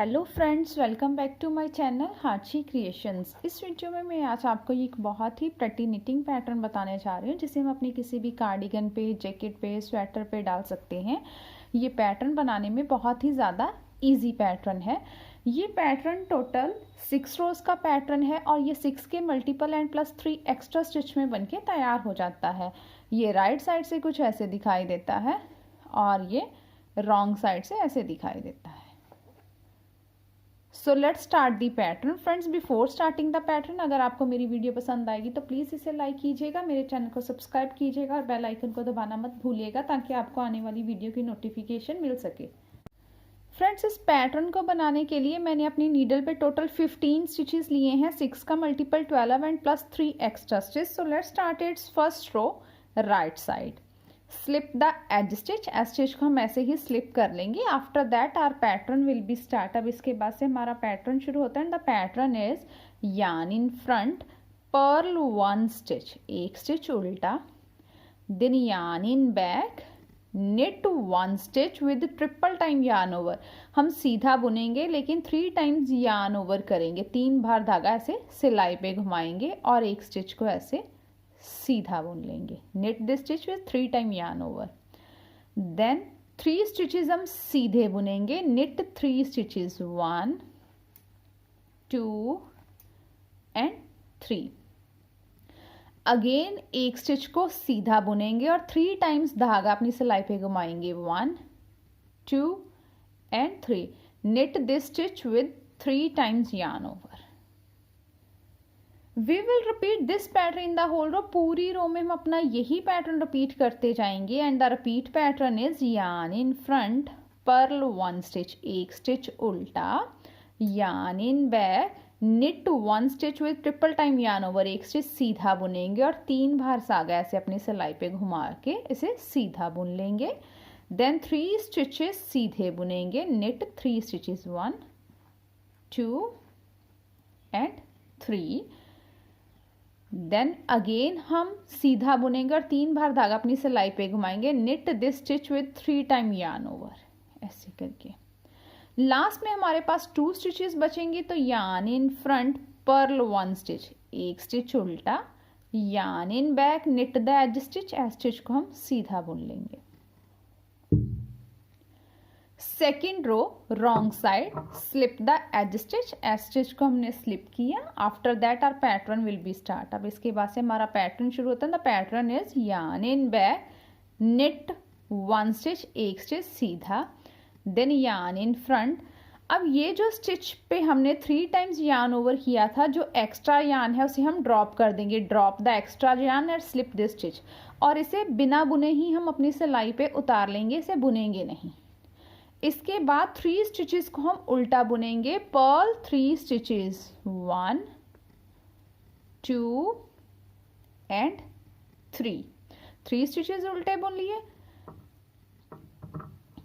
Hello friends, welcome back to my channel Harchi Creations. इस video में मैं आज आपको एक बहुत ही प्रेटी निटिंग पैटर्न बताने जा रही हूँ जिसे हम अपनी किसी भी कार्डिगन पे, जैकेट पे, स्वेटर पे डाल सकते हैं। ये पैटर्न बनाने में बहुत ही ज़्यादा इजी पैटर्न है। ये पैटर्न टोटल 6 रोज का पैटर्न है और ये 6 के multiple and plus 3 extra stitch में बनके तैयार हो जाता है। ये राइट साइड से कुछ ऐसे दिखाई देता है और ये रॉन्ग साइड से ऐसे दिखाई देता है। सो let's start the pattern. Friends, before starting the pattern, अगर आपको मेरी वीडियो पसंद आएगी तो प्लीज़ इसे लाइक कीजिएगा, मेरे चैनल को सब्सक्राइब कीजिएगा और बेल आइकन को दबाना मत भूलिएगा ताकि आपको आने वाली वीडियो की नोटिफिकेशन मिल सके। फ्रेंड्स, इस पैटर्न को बनाने के लिए मैंने अपनी नीडल पे टोटल 15 स्टिचेस लिए हैं, 6 का multiple 12 and plus 3 extra stitch. So let's start its first row right side. Slip the edge stitch, edge stitch को हम ऐसे ही स्लिप कर लेंगे। After that our pattern will be start. अब इसके बाद से हमारा पैटर्न शुरू होता है। The pattern is yarn in front, purl 1 stitch, एक स्टिच उल्टा, then yarn in back, knit 1 stitch with triple time yarn over. हम सीधा बुनेंगे लेकिन 3 टाइम्स यार्न ओवर करेंगे, 3 बार धागा ऐसे सिलाई पे घुमाएंगे और एक स्टिच को ऐसे सीधा बुन लेंगे। knit this stitch with 3 time yarn over, then 3 stitches हम सीधे बुनेंगे। knit 3 stitches, 1 2 and 3। अगेन एक स्टिच को सीधा बुनेंगे और 3 टाइम्स धागा अपनी सिलाई पे घुमाएंगे, 1 2 and 3। knit this stitch with 3 times yarn over। We will repeat this pattern in the whole row. पूरी रो में हम अपना यही पैटर्न रिपीट करते जाएंगे and the repeat pattern is yarn in front, purl 1 stitch, एक स्टिच उल्टा, yarn in back, knit 1 stitch with triple time yarn over, एक स्टिच सीधा बुनेंगे और 3 बार धागा ऐसे अपनी सिलाई पे घुमा के इसे सीधा बुन लेंगे। देन 3 स्टिचेस सीधे बुनेंगे, knit 3 stitches, 1 2 and 3। Then again हम सीधा बुनेंगे और 3 बार धागा अपनी सिलाई पे घुमाएंगे, knit this stitch with 3 time yarn over, ऐसे करके। लास्ट में हमारे पास 2 स्टिचेस बचेंगे, तो yarn in front, purl 1 stitch, एक स्टिच उल्टा, yarn in back, knit the edge stitch, edge stitch को हम सीधा बुन लेंगे। Second row wrong side, slip the edge stitch, edge stitch को हमने स्लिप किया। After that our pattern will be start. अब इसके बाद से हमारा पैटर्न शुरू होता है। The pattern is yarn in back, knit 1 stitch, एक स्टिच सीधा, देन यार्न इन फ्रंट। अब ये जो स्टिच पे हमने 3 टाइम्स यार्न ओवर किया था, जो एक्स्ट्रा यार्न है उसे हम ड्रॉप कर देंगे। Drop the extra yarn and slip this stitch, और इसे बिना बुने ही हम अपनी सिलाई पे उतार लेंगे, इसे बुनेंगे नहीं। इसके बाद 3 स्टिचेस को हम उल्टा बुनेंगे, पर्ल 3 स्टिचेस, 1 2 एंड 3 स्टिचेस उल्टे बुन लिए।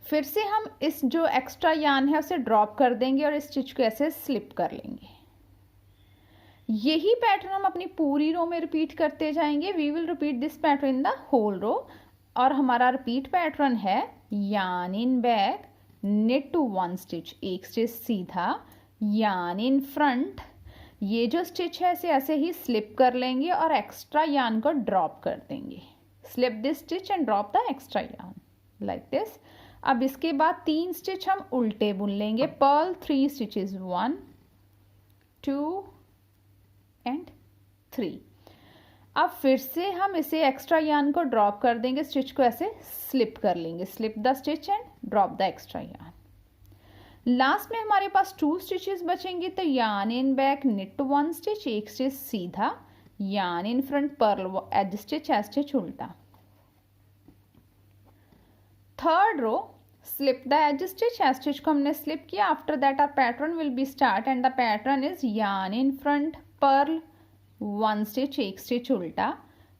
फिर से हम इस जो एक्स्ट्रा यार्न है उसे ड्रॉप कर देंगे और इस स्टिच को ऐसे स्लिप कर लेंगे। यही पैटर्न हम अपनी पूरी रो में रिपीट करते जाएंगे। We will repeat this pattern in the whole row. और हमारा रिपीट पैटर्न है yarn in back, knit 1 stitch, एक स्टिच सीधा, यार्न इन फ्रंट, ये जो स्टिच है इसे ऐसे ही स्लिप कर लेंगे और एक्स्ट्रा यार्न को ड्रॉप कर देंगे। Slip this stitch and drop the extra yarn like this. अब इसके बाद 3 स्टिच हम उल्टे बुन लेंगे, पर्ल 3 स्टिचेस, 1 2 एंड 3। अब फिर से हम इसे एक्स्ट्रा यार्न को ड्रॉप कर देंगे, स्टिच को ऐसे स्लिप कर लेंगे, slip the stitch and drop the extra yarn. Last में हमारे पास 2 स्टिचेस बचेंगे, तो yarn in back, knit 1 stitch, एक स्टिच सीधा, yarn in front, purl edge stitch, edge stitch उल्टा। Third row slip the edge stitch, edge stitch को हमने स्लिप किया। After that our pattern will be start and the pattern is yarn in front, purl 1 stitch, एक stitch उल्टा,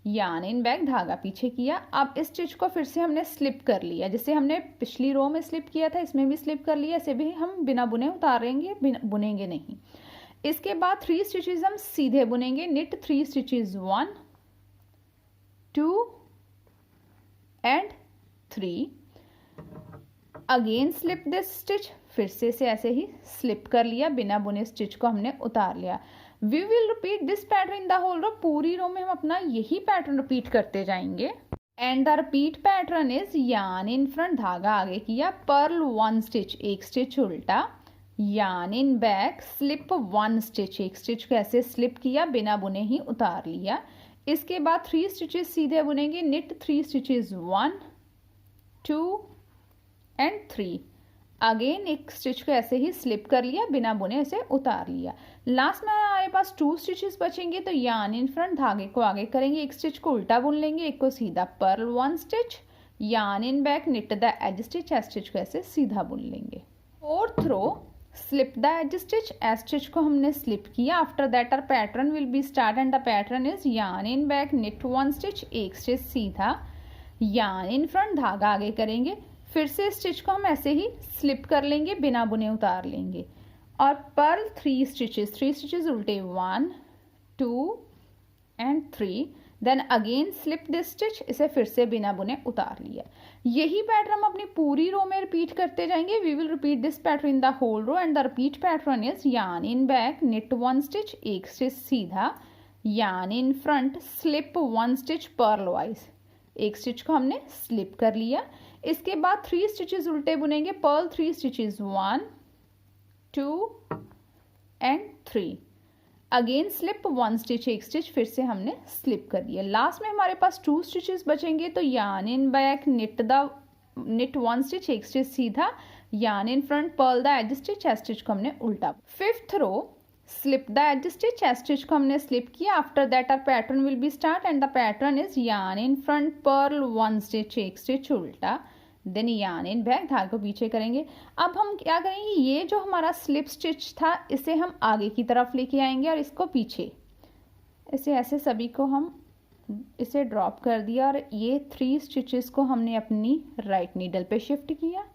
yarn in back, धागा पीछे किया। अब इस स्टिच को फिर से हमने स्लिप कर लिया, जैसे हमने पिछली रो में स्लिप किया था इसमें भी स्लिप कर लिया। ऐसे भी हम बिना बुने उतारेंगे, बुनेंगे नहीं। इसके बाद 3 स्टिचेस हम सीधे बुनेंगे, knit 3 stitches, 1 2 and 3। Again slip this stitch, फिर से इसे ऐसे ही स्लिप कर लिया, बिना बुने स्टिच को हमने उतार लिया। We will repeat this pattern in the whole row. पूरी रो में हम अपना यही पैटर्न रिपीट करते जाएंगे। And the repeat pattern is yarn in front, धागा आगे किया, पर्ल 1 स्टिच, एक स्टिच उल्टा, yarn in back, slip 1 stitch, एक स्टिच को ऐसे स्लिप किया, बिना बुने ही उतार लिया। इसके बाद 3 स्टिचेस सीधे बुनेंगे, निट 3 स्टिचेस, 1 2 एंड 3। अगेन एक स्टिच को ऐसे ही स्लिप कर लिया, बिना बुने इसे उतार लिया। लास्ट में हमारे पास 2 स्टिचेस बचेंगे, तो यार्न इन फ्रंट, धागे को आगे करेंगे, एक स्टिच को उल्टा बुन लेंगे, एक को सीधा, purl 1 stitch, yarn in back, knit the edge stitch, edge stitch को ऐसे सीधा बुन लेंगे। 4th row, slip the edge stitch, edge stitch को हमने स्लिप किया। After that our pattern will be start and the pattern is yarn in back, knit 1 stitch, एक stitch सीधा, यार्न इन फ्रंट, धागा आगे करेंगे, फिर से स्टिच को हम ऐसे ही स्लिप कर लेंगे, बिना बुने उतार लेंगे, और पर्ल 3 स्टिचेस, 3 स्टिचेस उल्टे, 1 2 and 3, then again slip this stitch, इसे फिर से बिना बुने उतार लिया। यही पैटर्न हम अपनी पूरी रो में रिपीट करते जाएंगे। We will repeat this pattern in the whole row and the repeat pattern is yarn in back, knit 1 stitch, एक स्टिच सीधा, yarn in front, slip 1 stitch, purl wise, एक स्टिच को हमने स्लिप कर लिया। इसके बाद 3 स्टिचेस उल्टे बुनेंगे, purl 3 stitches, 1 2 and 3, again slip 1 stitch, एक स्टिच फिर से हमने स्लिप कर दिया। लास्ट में हमारे पास 2 स्टिचेस बचेंगे, तो yarn in back, knit 1 stitch, एक स्टिच सीधा, yarn in front, purl the edge stitch, edge stitch को हमने उल्टा। 5th row, slip the edge stitch, edge stitch को हमने स्लिप किया। After that our pattern will be start and the pattern is yarn in front, purl 1 stitch, एक stitch उल्टा, then yarn in back, धागे को पीछे करेंगे। अब हम क्या करेंगे, ये जो हमारा स्लिप स्टिच था इसे हम आगे की तरफ लेके आएंगे और इसको पीछे, इसे ऐसे सभी को हम इसे ड्रॉप कर दिया, और ये 3 स्टिचेस को हमने अपनी राइट नीडल पे शिफ्ट किया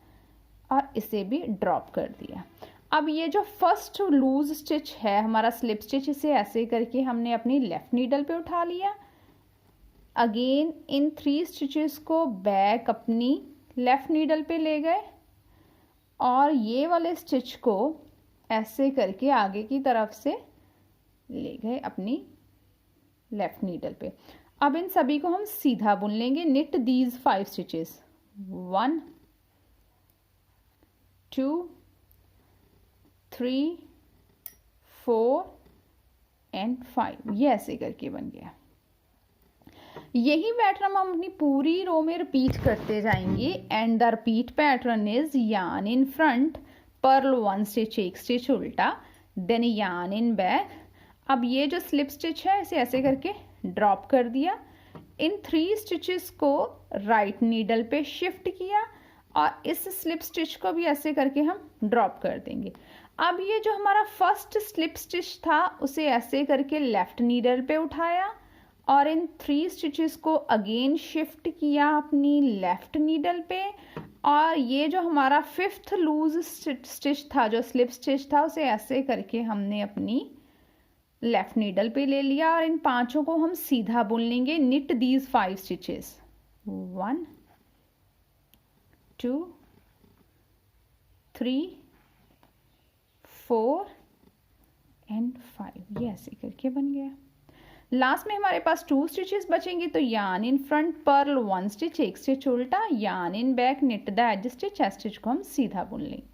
और इसे भी ड्रॉप कर दिया। अब ये जो फर्स्ट लूज स्टिच है हमारा स्लिप स्टिच, इसे ऐसे करके हमने अपनी लेफ्ट नीडल पे उठा लिया। अगेन इन 3 स्टिचेस को बैक अपनी लेफ्ट नीडल पे ले गए, और ये वाले स्टिच को ऐसे करके आगे की तरफ से ले गए अपनी लेफ्ट नीडल पे। अब इन सभी को हम सीधा बुन लेंगे, निट दीज 5 स्टिचेस, 1 2 3 4 एंड 5, ये ऐसे करके बन गया। यही पैटर्न हम अपनी पूरी रो में रिपीट करते जाएंगे। And the repeat pattern is yarn in front, purl 1 stitch, एक स्टिच उल्टा, देन यार्न इन बैक। अब ये जो स्लिप स्टिच है इसे ऐसे करके ड्रॉप कर दिया, इन 3 स्टिचेस को राइट नीडल पे शिफ्ट किया, और इस स्लिप स्टिच को भी ऐसे करके हम ड्रॉप कर देंगे। अब ये जो हमारा फर्स्ट स्लिप स्टिच था उसे ऐसे करके लेफ्ट नीडल पे उठाया, और इन 3 स्टिचेस को अगेन शिफ्ट किया अपनी लेफ्ट नीडल पे, और ये जो हमारा 5th लूज स्टिच था, जो स्लिप स्टिच था, उसे ऐसे करके हमने अपनी लेफ्ट नीडल पे ले लिया, और इन 5 को हम सीधा बुन लेंगे, निट दीज 5 स्टिचेस, 1 2 3 4 एंड 5, ये ऐसे करके बन गया। लास्ट में हमारे पास 2 स्टिचेस बचेंगे, तो yarn in front, purl 1 stitch, एक स्टिच उल्टा, yarn in back, knit the edge stitch, edge stitch को हम सीधा बुन लेंगे।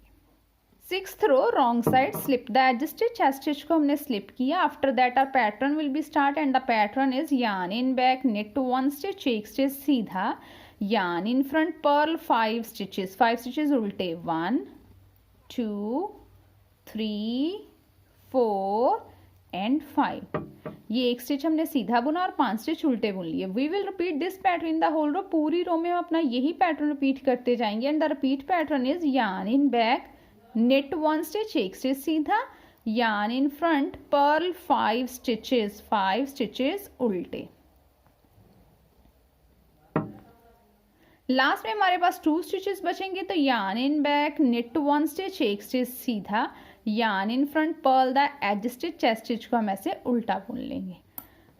6th row, wrong side, slip the edge stitch, edge stitch को हमने स्लिप किया। After that our pattern will be start and the pattern is yarn in back, knit 1 stitch, एक stitch सीधा, yarn in front, purl 5 stitches, 5 stitches उल्टे, 1 2 3 4 and 5, ये एक stitch हमने सीधा बुना और 5 स्टिच उल्टे बुन लिए। We will repeat this pattern in the whole row. पूरी रो में हम अपना यही पैटर्न रिपीट करते जाएंगे। And the repeat pattern is yarn in back, knit 1 stitch, एक स्टिच सीधा, yarn in front, purl 5 stitches, 5 stitches उल्टे। लास्ट में हमारे पास 2 स्टिचेस बचेंगे, तो yarn in back, knit 1 stitch, एक स्टिच सीधा, yarn in front, purl the edge stitch, chest stitch को हम ऐसे उल्टा बुन लेंगे।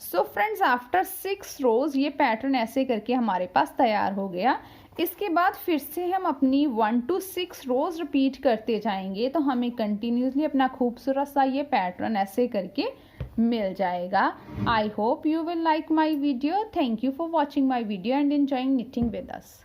सो फ्रेंड्स, आफ्टर 6 रोज ये पैटर्न ऐसे करके हमारे पास तैयार हो गया। इसके बाद फिर से हम अपनी 1 to 6 रोज रिपीट करते जाएंगे तो हमें कंटिन्यूसली अपना खूबसूरत सा ये पैटर्न ऐसे करके मिल जाएगा। I hope you will like my video. Thank you for watching my video and enjoying knitting with us.